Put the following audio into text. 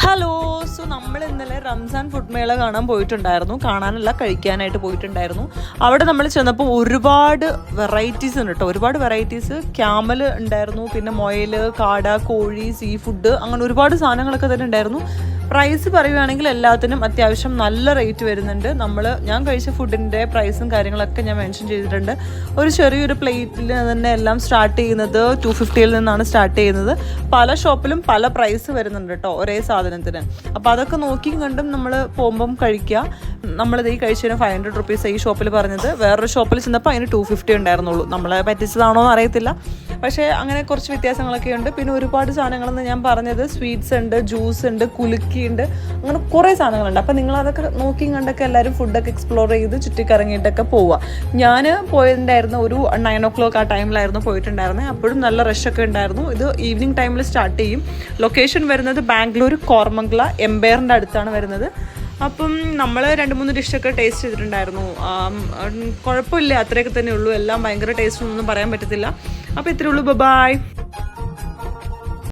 Hello. So നമ്മൾ ഇന്നലെ Ramzan food മേള കാണാനല്ല കഴിക്കാനായിട്ട് പോയിട്ടുണ്ടായിരുന്നു. അവിടെ നമ്മൾ ചെന്നപ്പോൾ ഒരുപാട് വെറൈറ്റീസ് ഉണ്ട് കേട്ടോ. ഒരുപാട് വെറൈറ്റീസ്. ക്യാമൽ ഉണ്ടായിരുന്നു, പിന്നെ മുയൽ, കാട, കോഴി, സീ ഫുഡ്, അങ്ങനെ ഒരുപാട് സാധനങ്ങളൊക്കെ തന്നെ ഉണ്ടായിരുന്നു. പ്രൈസ് പറയുകയാണെങ്കിൽ എല്ലാത്തിനും അത്യാവശ്യം നല്ല റേറ്റ് വരുന്നുണ്ട്. ഞാൻ കഴിച്ച ഫുഡിൻ്റെ പ്രൈസും കാര്യങ്ങളൊക്കെ ഞാൻ മെൻഷൻ ചെയ്തിട്ടുണ്ട്. ഒരു ചെറിയൊരു പ്ലേറ്റിൽ തന്നെ എല്ലാം സ്റ്റാർട്ട് ചെയ്യുന്നത് 250 നിന്നാണ് സ്റ്റാർട്ട് ചെയ്യുന്നത്. പല ഷോപ്പിലും പല പ്രൈസ് വരുന്നുണ്ട് കേട്ടോ ഒരേ സാധനത്തിന്. അപ്പോൾ അതൊക്കെ നോക്കിയും കണ്ടും നമ്മൾ പോകുമ്പം കഴിക്കുക. നമ്മളിത് ഈ കഴിച്ചതിന് 500 റുപ്പീസ് ഈ ഷോപ്പിൽ പറഞ്ഞത്. വേറൊരു ഷോപ്പിൽ ചെന്നപ്പോൾ അതിന് 250 ഉണ്ടായിരുന്നുള്ളൂ. നമ്മളെ പറ്റിച്ചതാണോ എന്ന് അറിയത്തില്ല, പക്ഷേ അങ്ങനെ കുറച്ച് വ്യത്യാസങ്ങളൊക്കെ ഉണ്ട്. പിന്നെ ഒരുപാട് സാധനങ്ങളെന്ന് ഞാൻ പറഞ്ഞത് സ്വീറ്റ്സ് ഉണ്ട്, ജ്യൂസ് ഉണ്ട്, കുലുക്കി ഉണ്ട്, അങ്ങനെ കുറേ സാധനങ്ങളുണ്ട്. അപ്പോൾ നിങ്ങളതൊക്കെ നോക്കിയും കണ്ടൊക്കെ എല്ലാവരും ഫുഡൊക്കെ എക്സ്പ്ലോർ ചെയ്ത് ചുറ്റിക്കറങ്ങിയിട്ടൊക്കെ പോവുക. ഞാൻ പോയിട്ടുണ്ടായിരുന്നു ഒരു 9 o'clock ആ ടൈമിലായിരുന്നു പോയിട്ടുണ്ടായിരുന്നത്. അപ്പോഴും നല്ല റഷൊക്കെ ഉണ്ടായിരുന്നു. ഇത് ഈവനിങ് ടൈമിൽ സ്റ്റാർട്ട് ചെയ്യും. ലൊക്കേഷൻ വരുന്നത് ബാംഗ്ലൂർ കോർമംഗ്ല എംപയറിൻ്റെ അടുത്താണ് വരുന്നത്. അപ്പം നമ്മൾ 2-3 ഡിഷൊക്കെ ടേസ്റ്റ് ചെയ്തിട്ടുണ്ടായിരുന്നു. കുഴപ്പമില്ല, അത്രയൊക്കെ തന്നെ ഉള്ളൂ. എല്ലാം ഭയങ്കര ടേസ്റ്റ് ഒന്നും പറയാൻ പറ്റത്തില്ല. അപ്പോൾ ഇത്രയേ ഉള്ളൂ. ബൈ.